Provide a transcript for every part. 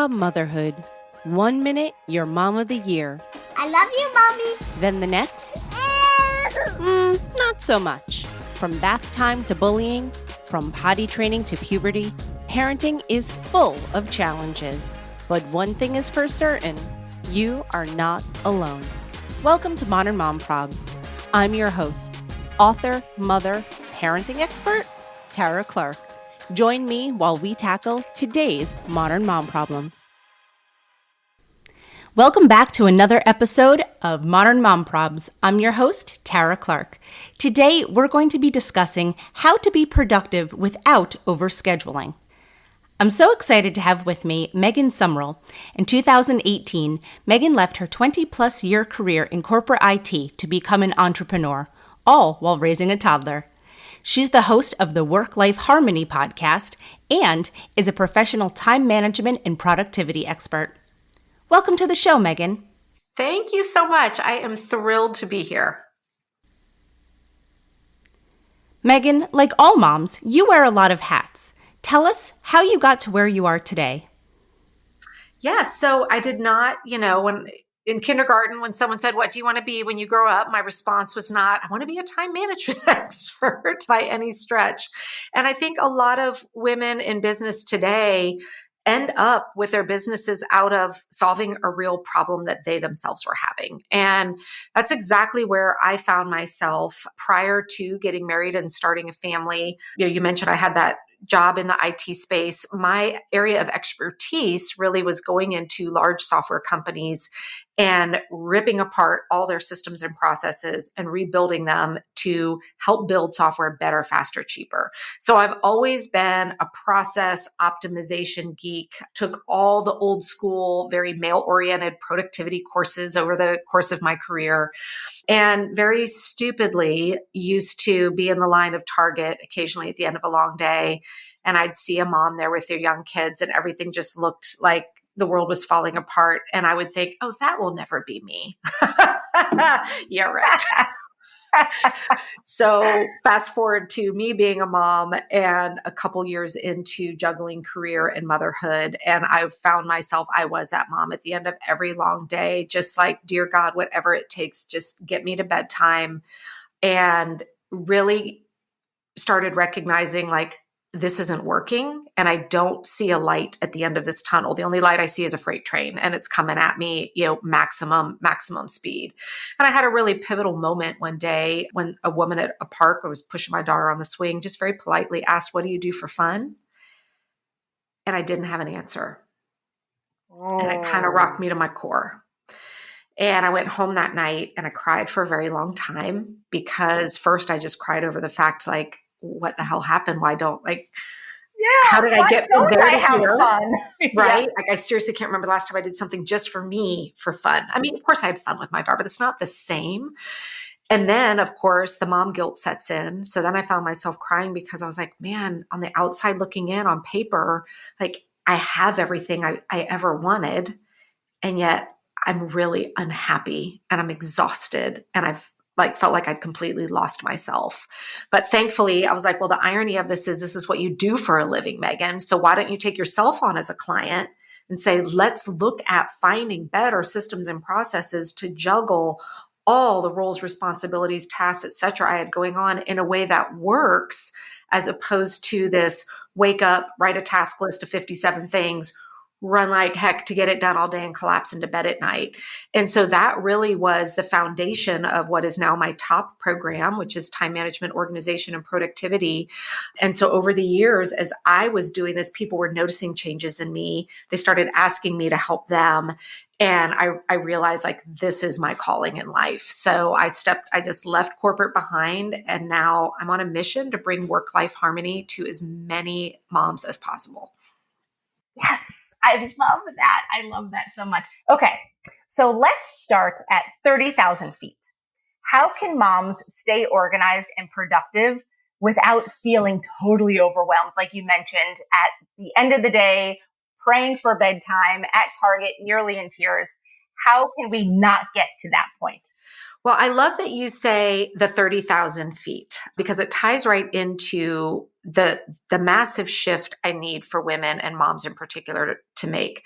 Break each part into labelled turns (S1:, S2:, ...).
S1: Motherhood. 1 minute, you're mom of the year.
S2: I love you, Mommy.
S1: Then the next, not so much. From bath time to bullying, from potty training to puberty, parenting is full of challenges. But one thing is for certain, you are not alone. Welcome to Modern Mom Probs. I'm your host, author, mother, parenting expert, Tara Clark. Join me while we tackle today's modern mom problems. Welcome back to another episode of Modern Mom Probs. I'm your host, Tara Clark. Today, we're going to be discussing how to be productive without overscheduling. I'm so excited to have with me Megan Sumrell. In 2018, Megan left her 20-plus year career in corporate IT to become an entrepreneur, all while raising a toddler. She's the host of the Work+Life Harmony Podcast and is a professional time management and productivity expert. Welcome to the show, Megan.
S3: Thank you so much. I am thrilled to be here.
S1: Megan, like all moms, you wear a lot of hats. Tell us how you got to where you are today.
S3: Yes. So I did not, when in kindergarten, when someone said, "What do you want to be when you grow up?" my response was not, "I want to be a time management expert" by any stretch. And I think a lot of women in business today end up with their businesses out of solving a real problem that they themselves were having. And that's exactly where I found myself prior to getting married and starting a family. You mentioned I had that job in the IT space. My area of expertise really was going into large software companies and ripping apart all their systems and processes and rebuilding them to help build software better, faster, cheaper. So I've always been a process optimization geek, took all the old school, very male-oriented productivity courses over the course of my career, and very stupidly used to be in the line of Target occasionally at the end of a long day. And I'd see a mom there with their young kids and everything just looked like the world was falling apart. And I would think, oh, that will never be me. Yeah, right. So fast forward to me being a mom and a couple years into juggling career and motherhood. And I've found myself, I was that mom at the end of every long day, just like, dear God, whatever it takes, just get me to bedtime. And really started recognizing like, this isn't working and I don't see a light at the end of this tunnel. The only light I see is a freight train and it's coming at me, maximum speed. And I had a really pivotal moment one day when a woman at a park, I was pushing my daughter on the swing, just very politely asked, "What do you do for fun?" And I didn't have an answer. And it kind of rocked me to my core. And I went home that night and I cried for a very long time because first I just cried over the fact like, what the hell happened? Why don't how did I get from there to here?
S2: Fun?
S3: Right?
S2: Yeah.
S3: Like I seriously can't remember the last time I did something just for me for fun. I mean, of course I had fun with my daughter, but it's not the same. And then of course the mom guilt sets in. So then I found myself crying because I was like, man, on the outside looking in on paper, like I have everything I ever wanted. And yet I'm really unhappy and I'm exhausted and I've felt like I'd completely lost myself. But thankfully, I was like, well, the irony of this is what you do for a living, Megan. So why don't you take yourself on as a client and say, let's look at finding better systems and processes to juggle all the roles, responsibilities, tasks, et cetera, I had going on in a way that works, as opposed to this wake up, write a task list of 57 things, run like heck to get it done all day and collapse into bed at night. And so that really was the foundation of what is now my top program, which is time management, organization, and productivity. And so over the years, as I was doing this, people were noticing changes in me. They started asking me to help them. And I realized like, this is my calling in life. So I just left corporate behind. And now I'm on a mission to bring work-life harmony to as many moms as possible.
S2: Yes, I love that. I love that so much. Okay, so let's start at 30,000 feet. How can moms stay organized and productive without feeling totally overwhelmed? Like you mentioned, at the end of the day, praying for bedtime at Target, nearly in tears. How can we not get to that point?
S3: Well, I love that you say the 30,000 feet because it ties right into the massive shift I need for women and moms in particular to make.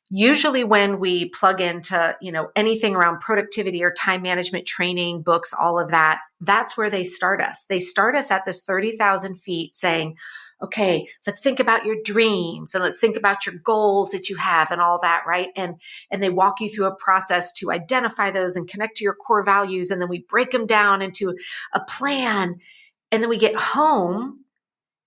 S3: Usually when we plug into, anything around productivity or time management training, books, all of that, that's where they start us. They start us at this 30,000 feet saying, okay, let's think about your dreams and let's think about your goals that you have and all that, right? And they walk you through a process to identify those and connect to your core values. And then we break them down into a plan. And then we get home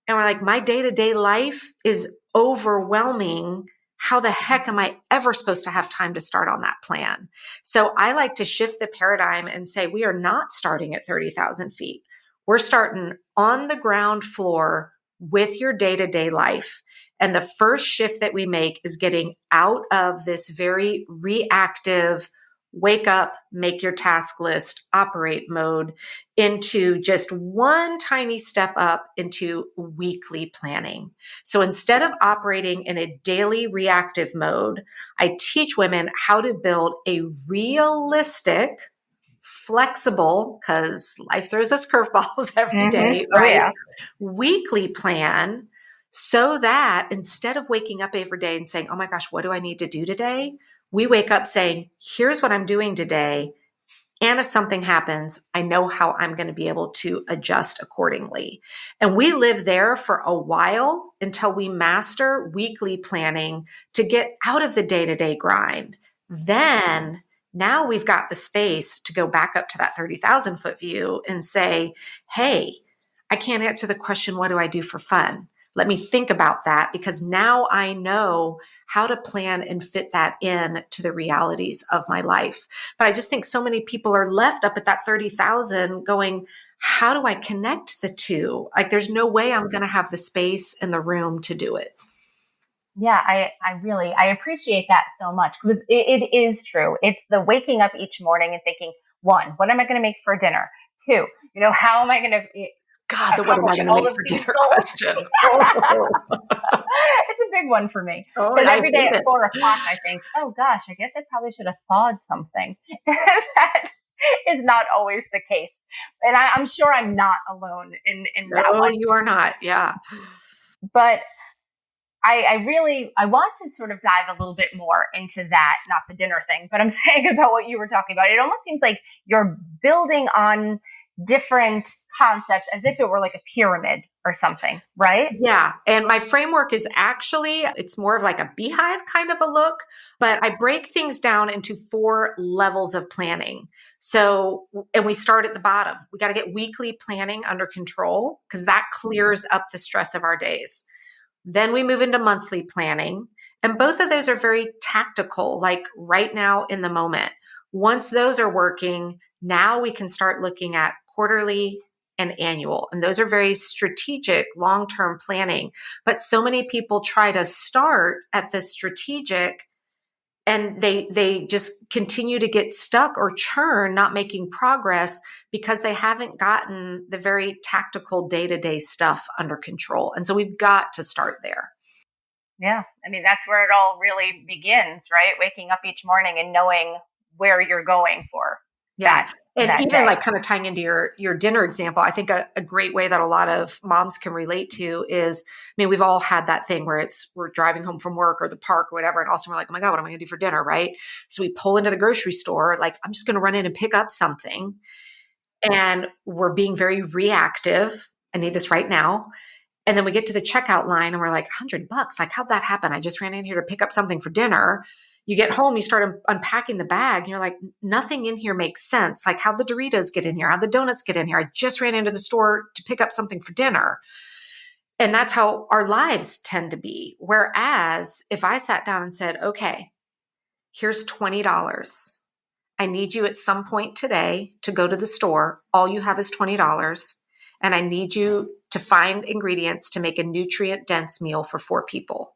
S3: and we're like, my day-to-day life is overwhelming. How the heck am I ever supposed to have time to start on that plan? So I like to shift the paradigm and say, we are not starting at 30,000 feet. We're starting on the ground floor with your day-to-day life. And the first shift that we make is getting out of this very reactive, wake up, make your task list, operate mode into just one tiny step up into weekly planning. So instead of operating in a daily reactive mode, I teach women how to build a realistic, flexible, because life throws us curveballs every day,
S2: Oh,
S3: right?
S2: yeah.
S3: Weekly plan so that instead of waking up every day and saying, oh my gosh, what do I need to do today? We wake up saying, here's what I'm doing today. And if something happens, I know how I'm going to be able to adjust accordingly. And we live there for a while until we master weekly planning to get out of the day-to-day grind. Then now we've got the space to go back up to that 30,000 foot view and say, hey, I can't answer the question, what do I do for fun? Let me think about that because now I know how to plan and fit that in to the realities of my life. But I just think so many people are left up at that 30,000 going, how do I connect the two? Like there's no way I'm going to have the space and the room to do it.
S2: Yeah, I appreciate that so much because it is true. It's the waking up each morning and thinking, one, what am I going to make for dinner? Two, how am I going to
S3: God, what am I going to make for dinner question?
S2: It's a big one for me. Because every day at 4 o'clock, I think, oh gosh, I guess I probably should have thawed something. That is not always the case. And I'm sure I'm not alone in that one.
S3: No, you are not. Yeah.
S2: But I want to sort of dive a little bit more into that, not the dinner thing, but I'm saying about what you were talking about. It almost seems like you're building on different concepts as if it were like a pyramid or something, right?
S3: Yeah. And my framework is actually, it's more of like a beehive kind of a look, but I break things down into 4 levels of planning. So, and we start at the bottom. We got to get weekly planning under control because that clears up the stress of our days. Then we move into monthly planning. And both of those are very tactical, like right now in the moment. Once those are working, now we can start looking at quarterly and annual. And those are very strategic, long-term planning. But so many people try to start at the strategic and they just continue to get stuck or churn, not making progress because they haven't gotten the very tactical day-to-day stuff under control. And so we've got to start there.
S2: Yeah. I mean, that's where it all really begins, right? Waking up each morning and knowing where you're going for.
S3: Yeah. And even
S2: day.
S3: like kind of tying into your dinner example, I think a great way that a lot of moms can relate to is, I mean, we've all had that thing where we're driving home from work or the park or whatever. And also we're like, oh my God, what am I going to do for dinner? Right. So we pull into the grocery store, like I'm just going to run in and pick up something. And we're being very reactive. I need this right now. And then we get to the checkout line and we're like, $100. Like, how'd that happen? I just ran in here to pick up something for dinner. You get home, you start unpacking the bag and you're like, nothing in here makes sense. Like how'd the Doritos get in here? How'd the donuts get in here? I just ran into the store to pick up something for dinner. And that's how our lives tend to be. Whereas if I sat down and said, okay, here's $20. I need you at some point today to go to the store. All you have is $20. And I need you to find ingredients to make a nutrient-dense meal for 4 people.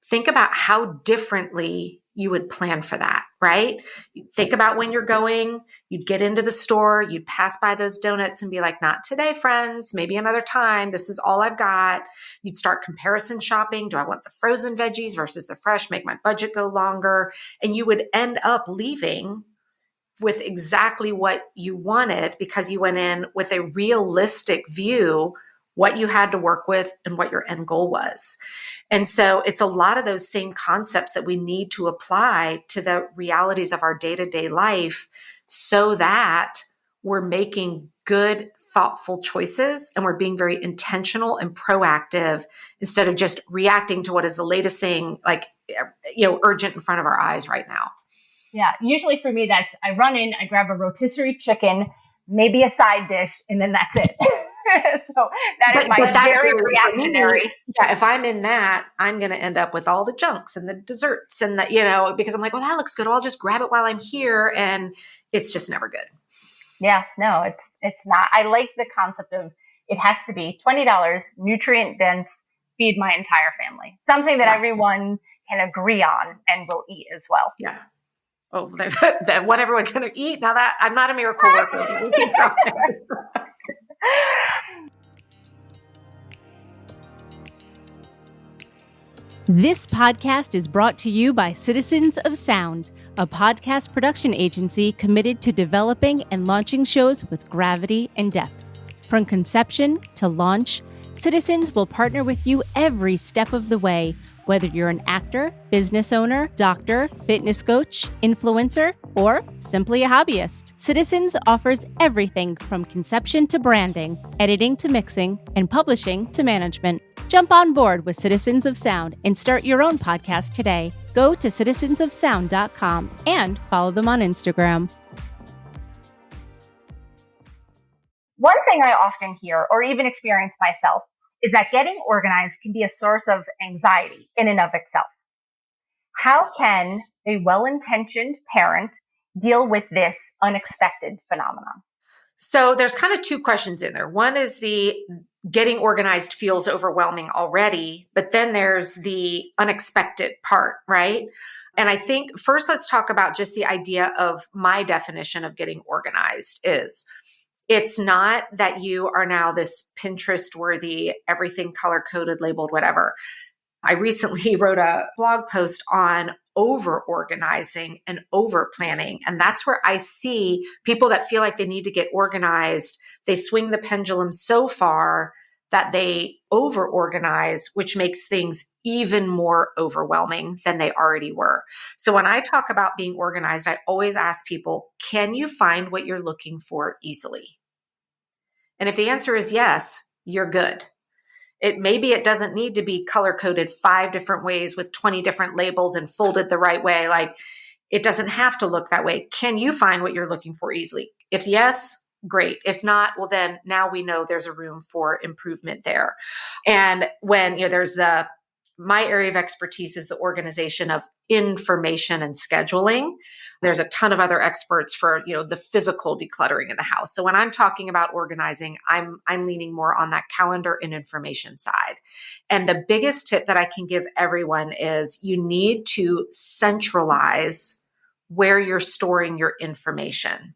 S3: Think about how differently you would plan for that, right? Think about when you're going, you'd get into the store, you'd pass by those donuts and be like, not today, friends, maybe another time. This is all I've got. You'd start comparison shopping. Do I want the frozen veggies versus the fresh? Make my budget go longer. And you would end up leaving with exactly what you wanted because you went in with a realistic view what you had to work with, and what your end goal was. And so it's a lot of those same concepts that we need to apply to the realities of our day-to-day life so that we're making good, thoughtful choices and we're being very intentional and proactive instead of just reacting to what is the latest thing, like, urgent in front of our eyes right now.
S2: Yeah. Usually for me, that's I run in, I grab a rotisserie chicken, maybe a side dish, and then that's it. So that is my very reactionary.
S3: Yeah, if I'm in that, I'm going to end up with all the junks and the desserts and because I'm like, well, that looks good. I'll just grab it while I'm here. And it's just never good.
S2: Yeah, no, it's not. I like the concept of it has to be $20, nutrient dense, feed my entire family. Something that everyone can agree on and will eat as well.
S3: Yeah. Oh, that what everyone can eat. Now that I'm not a miracle worker.
S1: This podcast is brought to you by Citizens of Sound, a podcast production agency committed to developing and launching shows with gravity and depth. From conception to launch, Citizens will partner with you every step of the way, whether you're an actor, business owner, doctor, fitness coach, influencer, or simply a hobbyist. Citizens offers everything from conception to branding, editing to mixing, and publishing to management. Jump on board with Citizens of Sound and start your own podcast today. Go to citizensofsound.com and follow them on Instagram.
S2: One thing I often hear or even experience myself is that getting organized can be a source of anxiety in and of itself. How can a well-intentioned parent deal with this unexpected phenomenon?
S3: So there's kind of two questions in there. One is the getting organized feels overwhelming already, but then there's the unexpected part, right? And I think first let's talk about just the idea of my definition of getting organized is it's not that you are now this Pinterest worthy, everything color coded, labeled, whatever. I recently wrote a blog post on over organizing and over planning. And that's where I see people that feel like they need to get organized. They swing the pendulum so far that they over organize, which makes things even more overwhelming than they already were. So when I talk about being organized, I always ask people, can you find what you're looking for easily? And if the answer is yes, you're good. Maybe it doesn't need to be color coded 5 different ways with 20 different labels and folded the right way. Like it doesn't have to look that way. Can you find what you're looking for easily? If yes, great. If not, well, then now we know there's a room for improvement there. And when, there's my area of expertise is the organization of information and scheduling. There's a ton of other experts for, the physical decluttering in the house. So when I'm talking about organizing, I'm leaning more on that calendar and information side. And the biggest tip that I can give everyone is you need to centralize where you're storing your information.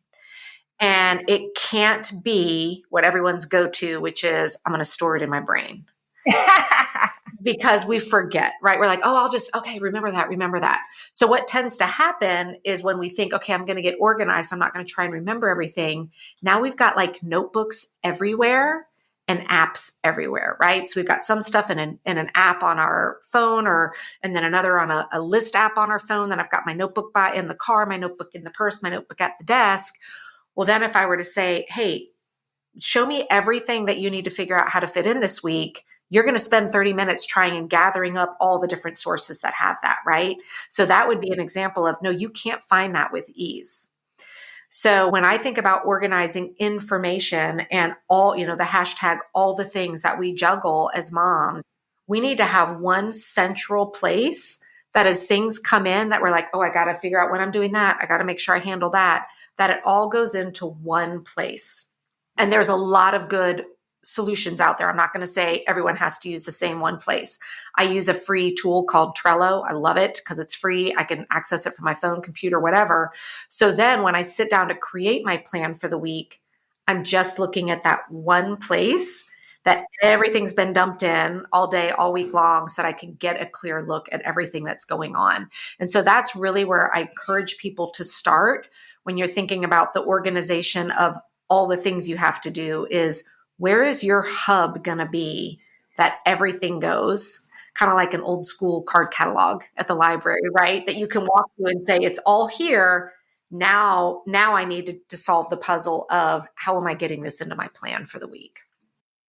S3: And it can't be what everyone's go-to, which is I'm going to store it in my brain. Because we forget, right? We're like, remember that. So what tends to happen is when we think, okay, I'm going to get organized, I'm not going to try and remember everything. Now we've got like notebooks everywhere and apps everywhere, right? So we've got some stuff in an app on our phone and then another on a list app on our phone. Then I've got my notebook in the car, my notebook in the purse, my notebook at the desk. Well, then if I were to say, hey, show me everything that you need to figure out how to fit in this week, you're going to spend 30 minutes trying and gathering up all the different sources that have that, right? So that would be an example of, no, you can't find that with ease. So when I think about organizing information and all, the hashtag, all the things that we juggle as moms, we need to have one central place that as things come in that we're like, oh, I got to figure out when I'm doing that. I got to make sure I handle that it all goes into one place. And there's a lot of good solutions out there. I'm not going to say everyone has to use the same one place. I use a free tool called Trello. I love it because it's free. I can access it from my phone, computer, whatever. So then when I sit down to create my plan for the week, I'm just looking at that one place that everything's been dumped in all day, all week long, so that I can get a clear look at everything that's going on. And so that's really where I encourage people to start when you're thinking about the organization of all the things you have to do is where is your hub going to be that everything goes? Kind of like an old school card catalog at the library, right? That you can walk through and say, it's all here. Now I need to solve the puzzle of how am I getting this into my plan for the week?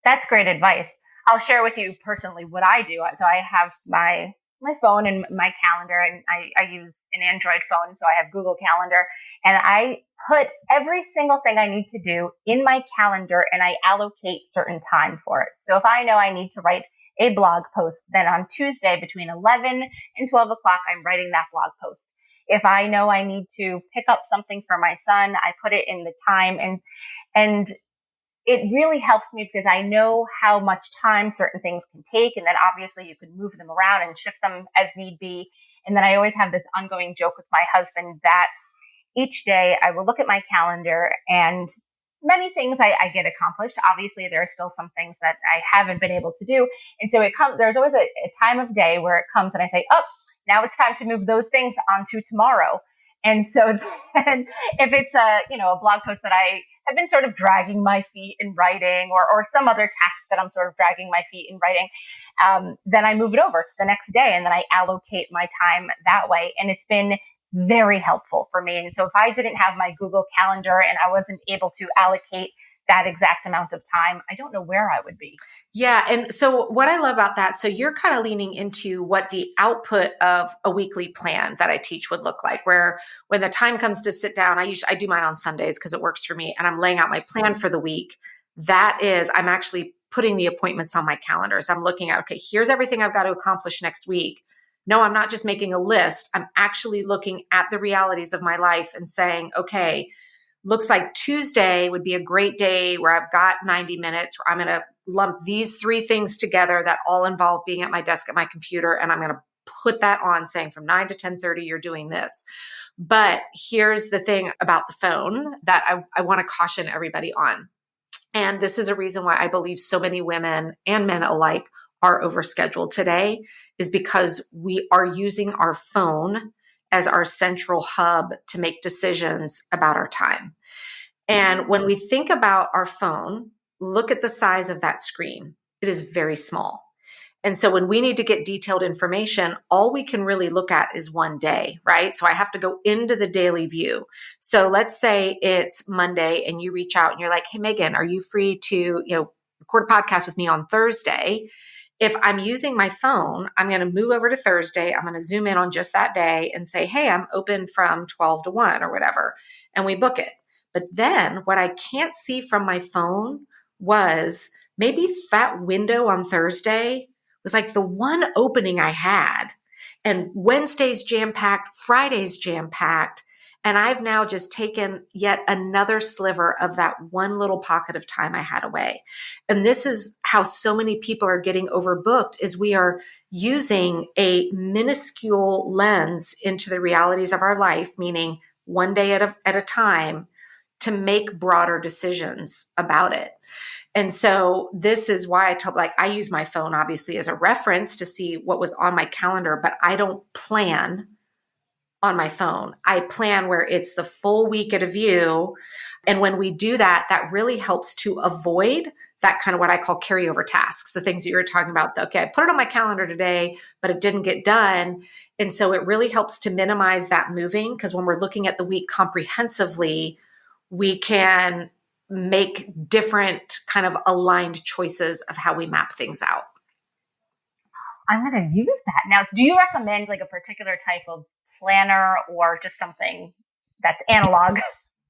S2: That's great advice. I'll share with you personally what I do. So I have my phone and my calendar, and I use an Android phone. So I have Google Calendar, and I put every single thing I need to do in my calendar, and I allocate certain time for it. So if I know I need to write a blog post, then on Tuesday between 11 and 12 o'clock, I'm writing that blog post. If I know I need to pick up something for my son, I put it in the time, and it really helps me because I know how much time certain things can take. And then obviously you can move them around and shift them as need be. And then I always have this ongoing joke with my husband that each day I will look at my calendar, and many things I get accomplished. Obviously, there are still some things that I haven't been able to do. And so there's always a time of day where it comes and I say, oh, now it's time to move those things onto tomorrow. And so then if it's a blog post that I have been sort of dragging my feet in writing, or some other task that I'm sort of dragging my feet in writing, then I move it over to the next day, and then I allocate my time that way. And it's been very helpful for me. And so if I didn't have my Google Calendar and I wasn't able to allocate that exact amount of time, I don't know where I would be.
S3: Yeah. And so what I love about that, so you're kind of leaning into what the output of a weekly plan that I teach would look like, where when the time comes to sit down, I do mine on Sundays because it works for me, and I'm laying out my plan for the week. That is, I'm actually putting the appointments on my calendar. So I'm looking at, okay, here's everything I've got to accomplish next week. No, I'm not just making a list. I'm actually looking at the realities of my life and saying, okay, looks like Tuesday would be a great day where I've got 90 minutes where I'm going to lump these 3 things together that all involve being at my desk at my computer. And I'm going to put that on saying from 9 to 10:30, you're doing this. But here's the thing about the phone that I want to caution everybody on. And this is a reason why I believe so many women and men alike are overscheduled today, is because we are using our phone as our central hub to make decisions about our time. And when we think about our phone, look at the size of that screen. It is very small. And so when we need to get detailed information, all we can really look at is one day, right? So I have to go into the daily view. So let's say it's Monday and you reach out and you're like, hey, Megan, are you free to, record a podcast with me on Thursday? If I'm using my phone, I'm going to move over to Thursday. I'm going to zoom in on just that day and say, hey, I'm open from 12 to 1 or whatever. And we book it. But then what I can't see from my phone was maybe that window on Thursday was like the one opening I had. And Wednesday's jam-packed, Friday's jam-packed. And I've now just taken yet another sliver of that one little pocket of time I had away. And this is how so many people are getting overbooked, is we are using a minuscule lens into the realities of our life, meaning one day at a time, to make broader decisions about it. And so this is why I use my phone obviously as a reference to see what was on my calendar, but I don't plan on my phone. I plan where it's the full week at a view. And when we do that, that really helps to avoid that kind of what I call carryover tasks, the things that you were talking about. Okay, I put it on my calendar today, but it didn't get done. And so it really helps to minimize that moving, because when we're looking at the week comprehensively, we can make different kind of aligned choices of how we map things out.
S2: I'm going to use that. Now, do you recommend like a particular type of planner or just something that's analog?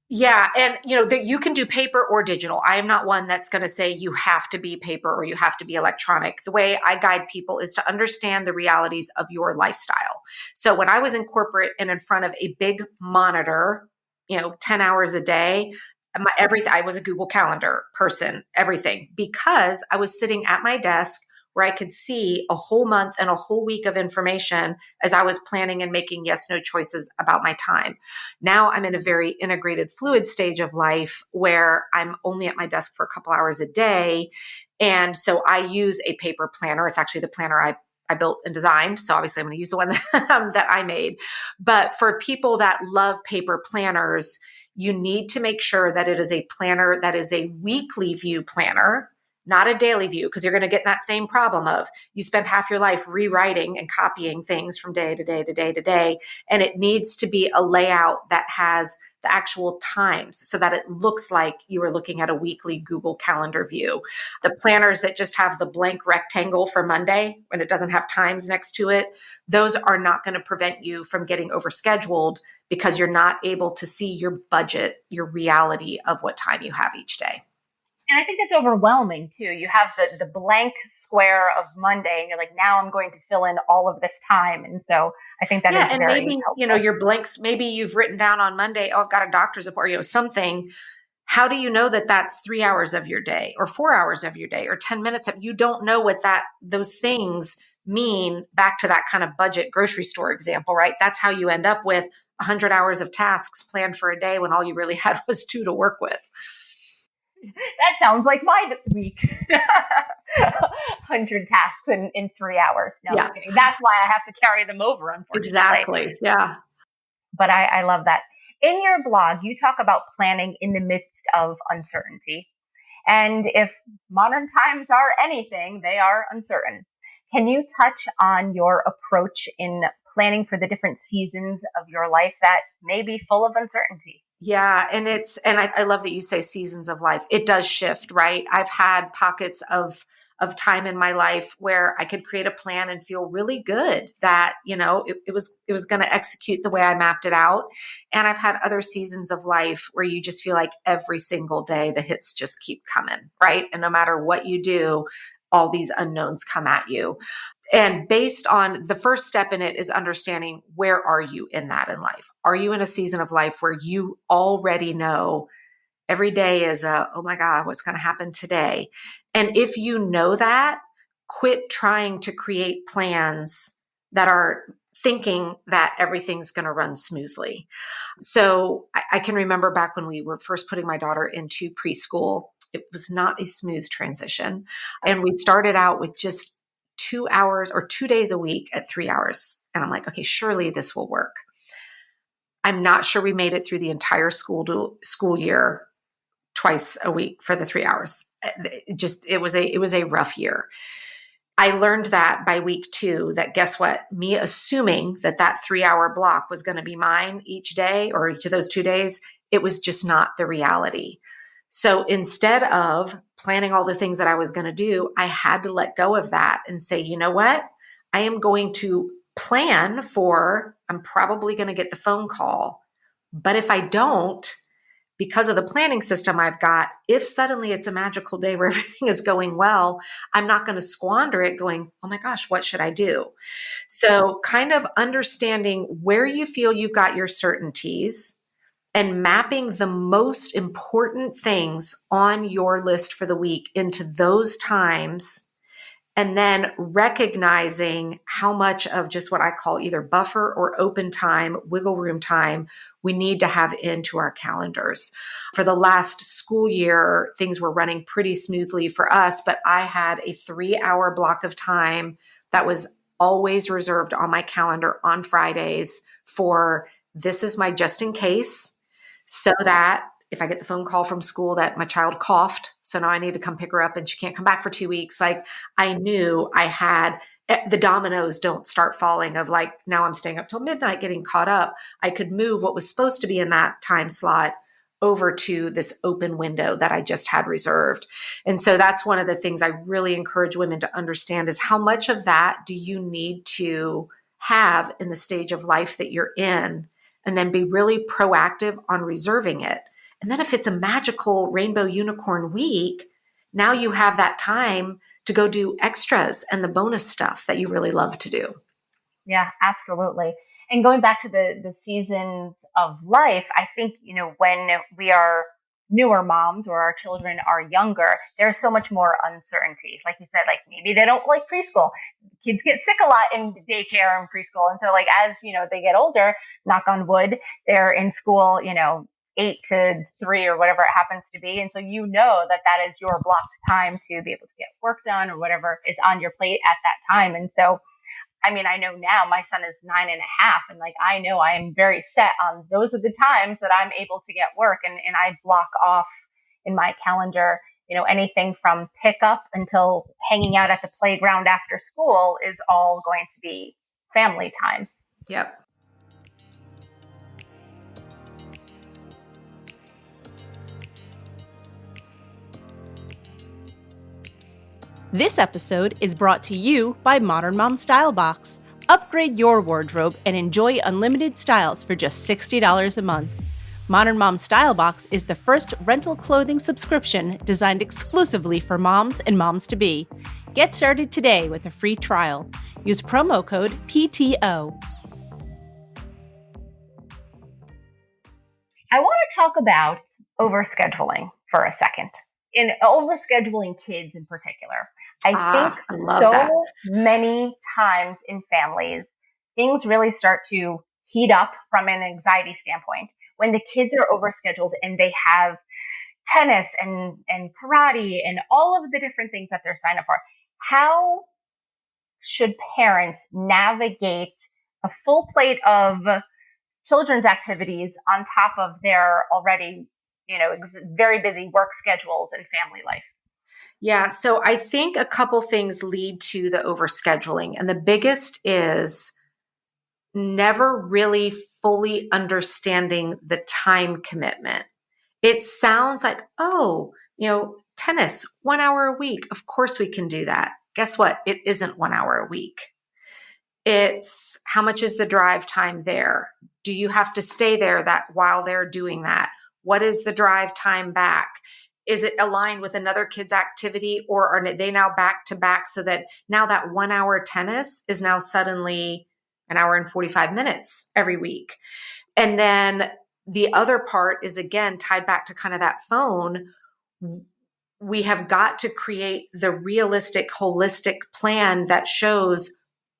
S3: Yeah. And, you can do paper or digital. I am not one that's going to say you have to be paper or you have to be electronic. The way I guide people is to understand the realities of your lifestyle. So when I was in corporate and in front of a big monitor, 10 hours a day, I was a Google Calendar person, everything, because I was sitting at my desk where I could see a whole month and a whole week of information as I was planning and making yes/no choices about my time. Now I'm in a very integrated, fluid stage of life where I'm only at my desk for a couple hours a day. And so I use a paper planner. It's actually the planner I built and designed. So obviously I'm going to use the one that I made. But for people that love paper planners, you need to make sure that it is a planner that is a weekly view planner, not a daily view, because you're going to get that same problem of you spend half your life rewriting and copying things from day to day to day to day. And it needs to be a layout that has the actual times so that it looks like you are looking at a weekly Google Calendar view. The planners that just have the blank rectangle for Monday when it doesn't have times next to it, those are not going to prevent you from getting overscheduled because you're not able to see your budget, your reality of what time you have each day.
S2: And I think that's overwhelming too. You have the blank square of Monday and you're like, now I'm going to fill in all of this time. And so I think that is
S3: and
S2: very
S3: maybe,
S2: helpful.
S3: Your blanks, maybe you've written down on Monday, oh, I've got a doctor's appointment, something. How do you know that that's 3 hours of your day or 4 hours of your day or 10 minutes of, you don't know what those things mean. Back to that kind of budget grocery store example, right? That's how you end up with 100 hours of tasks planned for a day when all you really had was 2 to work with.
S2: That sounds like my week. 100 tasks in 3 hours. No, I'm just kidding. That's why I have to carry them over, unfortunately.
S3: Exactly. Yeah.
S2: But I love that. In your blog, you talk about planning in the midst of uncertainty. And if modern times are anything, they are uncertain. Can you touch on your approach in planning for the different seasons of your life that may be full of uncertainty?
S3: Yeah. And I love that you say seasons of life. It does shift, right? I've had pockets of time in my life where I could create a plan and feel really good that, it was going to execute the way I mapped it out. And I've had other seasons of life where you just feel like every single day the hits just keep coming, right? And no matter what you do, all these unknowns come at you. And based on the first step in it is understanding, where are you in that in life? Are you in a season of life where you already know every day is oh my God, what's going to happen today? And if you know that, quit trying to create plans that are thinking that everything's going to run smoothly. So I can remember back when we were first putting my daughter into preschool, it was not a smooth transition. And we started out with just 2 hours or 2 days a week at 3 hours. And I'm like, okay, surely this will work. I'm not sure we made it through the entire school year twice a week for the 3 hours. It was a rough year. I learned that by week 2, that guess what? Me assuming that 3 hour block was going to be mine each day or each of those 2 days, it was just not the reality. So instead of planning all the things that I was going to do, I had to let go of that and say, you know what? I am going to plan for, I'm probably going to get the phone call. But if I don't, because of the planning system I've got, if suddenly it's a magical day where everything is going well, I'm not going to squander it going, oh my gosh, what should I do? So kind of understanding where you feel you've got your certainties and mapping the most important things on your list for the week into those times, and then recognizing how much of just what I call either buffer or open time, wiggle room time, we need to have into our calendars. For the last school year, things were running pretty smoothly for us, but I had a 3 hour block of time that was always reserved on my calendar on Fridays for, this is my just in case, so that if I get the phone call from school that my child coughed, so now I need to come pick her up and she can't come back for 2 weeks, like I knew I had the dominoes don't start falling of like, now I'm staying up till midnight getting caught up. I could move what was supposed to be in that time slot over to this open window that I just had reserved. And so that's one of the things I really encourage women to understand is how much of that do you need to have in the stage of life that you're in, and then be really proactive on reserving it. And then if it's a magical rainbow unicorn week, now you have that time to go do extras and the bonus stuff that you really love to do.
S2: Yeah, absolutely. And going back to the seasons of life, I think, when we are newer moms or our children are younger, there's so much more uncertainty. Like you said, like maybe they don't like preschool. Kids get sick a lot in daycare and preschool. And so like, as, they get older, knock on wood, they're in school, 8 to 3 or whatever it happens to be. And so that is your blocked time to be able to get work done or whatever is on your plate at that time. And so, I know now my son is 9.5 and like, I know I am very set on those are the times that I'm able to get work and I block off in my calendar, anything from pickup until hanging out at the playground after school is all going to be family time.
S3: Yep.
S1: This episode is brought to you by Modern Mom Style Box. Upgrade your wardrobe and enjoy unlimited styles for just $60 a month. Modern Mom Style Box is the first rental clothing subscription designed exclusively for moms and moms-to-be. Get started today with a free trial. Use promo code PTO.
S2: I want to talk about overscheduling for a second. In overscheduling kids in particular. I think so many times in families, things really start to heat up from an anxiety standpoint when the kids are overscheduled and they have tennis and karate and all of the different things that they're signed up for. How should parents navigate a full plate of children's activities on top of their already, very busy work schedules and family life?
S3: Yeah. So I think a couple things lead to the overscheduling. And the biggest is never really fully understanding the time commitment. It sounds like, tennis, 1 hour a week. Of course we can do that. Guess what? It isn't 1 hour a week. It's how much is the drive time there? Do you have to stay there while they're doing that? What is the drive time back? Is it aligned with another kid's activity, or are they now back to back so that now that 1 hour tennis is now suddenly an hour and 45 minutes every week? And then the other part is, again, tied back to kind of that phone. We have got to create the realistic, holistic plan that shows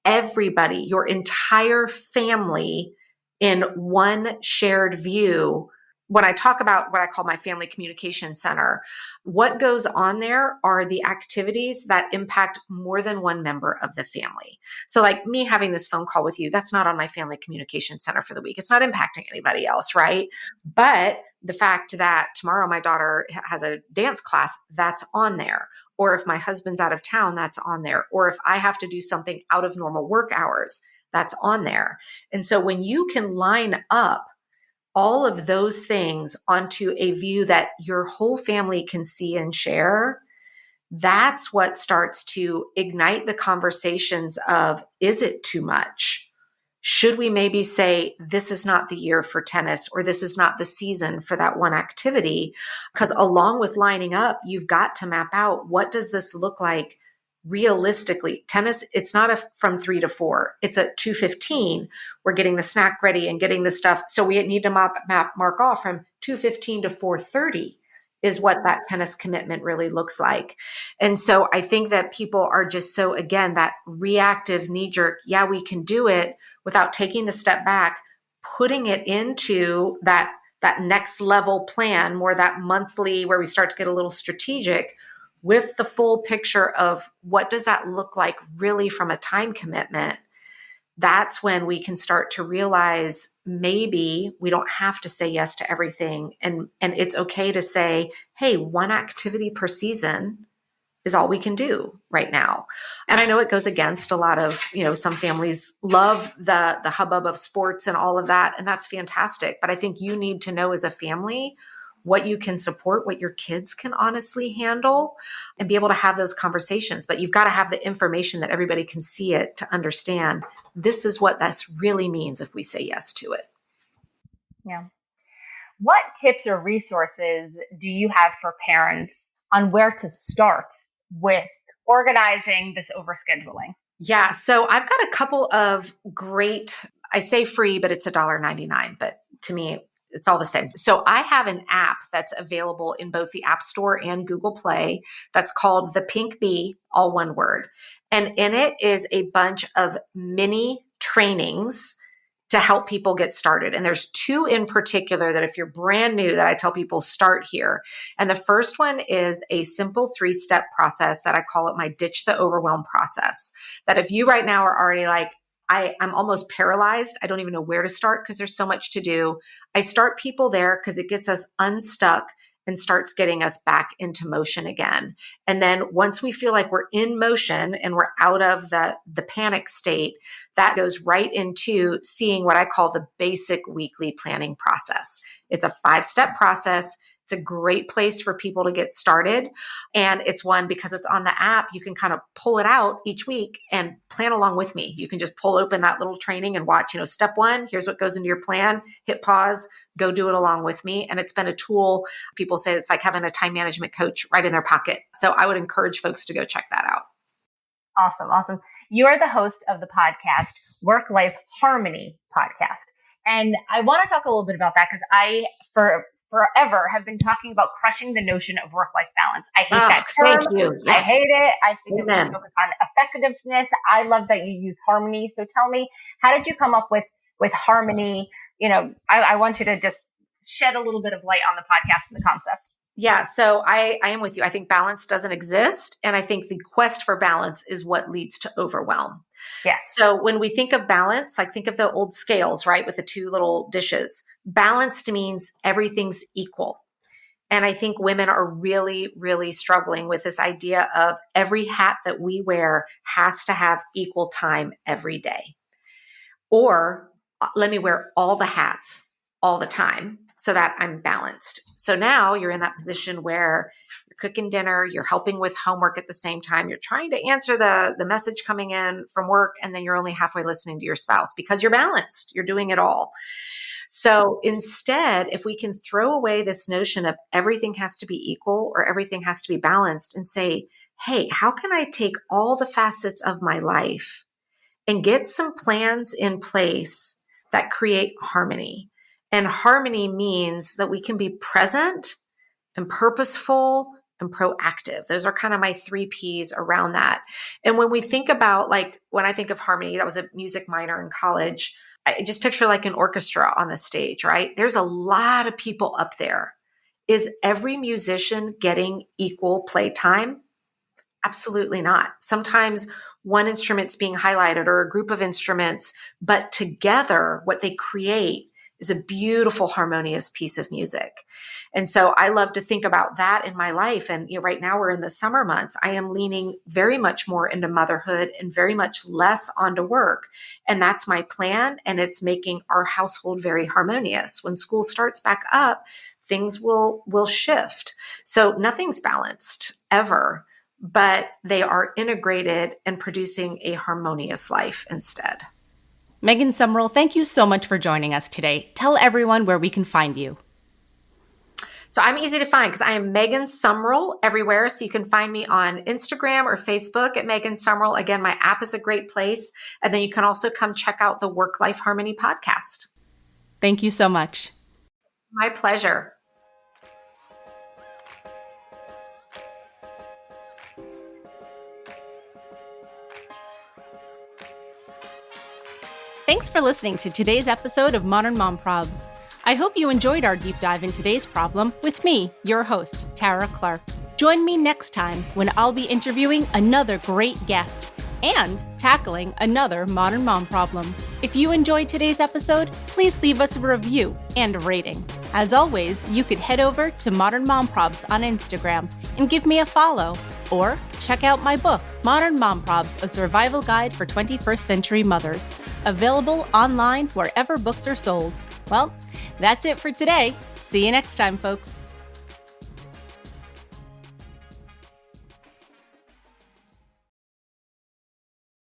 S3: everybody, your entire family, in one shared view. When I talk about what I call my family communication center, what goes on there are the activities that impact more than one member of the family. So like me having this phone call with you, that's not on my family communication center for the week. It's not impacting anybody else, right? But the fact that tomorrow my daughter has a dance class, that's on there. Or if my husband's out of town, that's on there. Or if I have to do something out of normal work hours, that's on there. And so when you can line up all of those things onto a view that your whole family can see and share, that's what starts to ignite the conversations of, is it too much? Should we maybe say, this is not the year for tennis, or this is not the season for that one activity? Because along with lining up, you've got to map out, what does this look like realistically? Tennis, it's not from 3 to 4. It's at 2:15. We're getting the snack ready and getting the stuff. So we need to mark off from 2:15 to 4:30 is what that tennis commitment really looks like. And so I think that people are just so, again, that reactive knee jerk, yeah, we can do it, without taking the step back, putting it into that next level plan, more that monthly where we start to get a little strategic, with the full picture of what does that look like really from a time commitment. That's when we can start to realize maybe we don't have to say yes to everything. And it's okay to say, hey, one activity per season is all we can do right now. And I know it goes against a lot of, some families love the hubbub of sports and all of that. And that's fantastic. But I think you need to know as a family what you can support, what your kids can honestly handle, and be able to have those conversations. But you've got to have the information that everybody can see it to understand this is what this really means if we say yes to it.
S2: Yeah. What tips or resources do you have for parents on where to start with organizing this overscheduling?
S3: Yeah. So I've got a couple of great, I say free, but it's $1.99, but to me, it's all the same. So I have an app that's available in both the App Store and Google Play that's called the Pink Bee, all one word. And in it is a bunch of mini trainings to help people get started. And there's two in particular that if you're brand new, that I tell people start here. And the first one is a simple 3-step process that I call it my ditch the overwhelm process. That if you right now are already like, I'm almost paralyzed, I don't even know where to start because there's so much to do, I start people there because it gets us unstuck and starts getting us back into motion again. And then once we feel like we're in motion and we're out of the panic state, that goes right into seeing what I call the basic weekly planning process. It's a 5-step process. It's a great place for people to get started. And it's one, because it's on the app, you can kind of pull it out each week and plan along with me. You can just pull open that little training and watch, step 1, here's what goes into your plan, hit pause, go do it along with me. And it's been a tool. People say it's like having a time management coach right in their pocket. So I would encourage folks to go check that out.
S2: Awesome. You are the host of the podcast, Work+Life Harmony Podcast. And I want to talk a little bit about that because I, forever have been talking about crushing the notion of work-life balance. I hate that term.
S3: Thank you. Yes.
S2: I hate it. I think it should focus on effectiveness. I love that you use harmony. So tell me, how did you come up with harmony? I want you to just shed a little bit of light on the podcast and the concept.
S3: Yeah. So I am with you. I think balance doesn't exist. And I think the quest for balance is what leads to overwhelm.
S2: Yes.
S3: So when we think of balance, like think of the old scales, right? With the 2 little dishes. Balanced means everything's equal. And I think women are really, really struggling with this idea of every hat that we wear has to have equal time every day. Or let me wear all the hats all the time so that I'm balanced. So now you're in that position where you're cooking dinner, you're helping with homework at the same time, you're trying to answer the message coming in from work, and then you're only halfway listening to your spouse because you're balanced, you're doing it all. So instead, if we can throw away this notion of everything has to be equal or everything has to be balanced and say, hey, how can I take all the facets of my life and get some plans in place that create harmony? And harmony means that we can be present and purposeful and proactive. Those are kind of my 3 Ps around that. And when we think about, when I think of harmony, that was a music minor in college. I just picture like an orchestra on the stage, right? There's a lot of people up there. Is every musician getting equal playtime? Absolutely not. Sometimes one instrument's being highlighted or a group of instruments, but together what they create is a beautiful, harmonious piece of music. And so I love to think about that in my life. And right now we're in the summer months. I am leaning very much more into motherhood and very much less onto work. And that's my plan. And it's making our household very harmonious. When school starts back up, things will shift. So nothing's balanced ever, but they are integrated and producing a harmonious life instead.
S1: Megan Sumrell, thank you so much for joining us today. Tell everyone where we can find you.
S3: So I'm easy to find because I am Megan Sumrell everywhere. So you can find me on Instagram or Facebook at Megan Sumrell. Again, my app is a great place. And then you can also come check out the Work+Life Harmony podcast.
S1: Thank you so much.
S3: My pleasure.
S1: Thanks for listening to today's episode of Modern Mom Probs. I hope you enjoyed our deep dive in today's problem with me, your host, Tara Clark. Join me next time when I'll be interviewing another great guest and tackling another modern mom problem. If you enjoyed today's episode, please leave us a review and a rating. As always, you could head over to Modern Mom Probs on Instagram and give me a follow. Or check out my book, Modern Mom Probs, A Survival Guide for 21st Century Mothers, available online wherever books are sold. Well, that's it for today. See you next time, folks.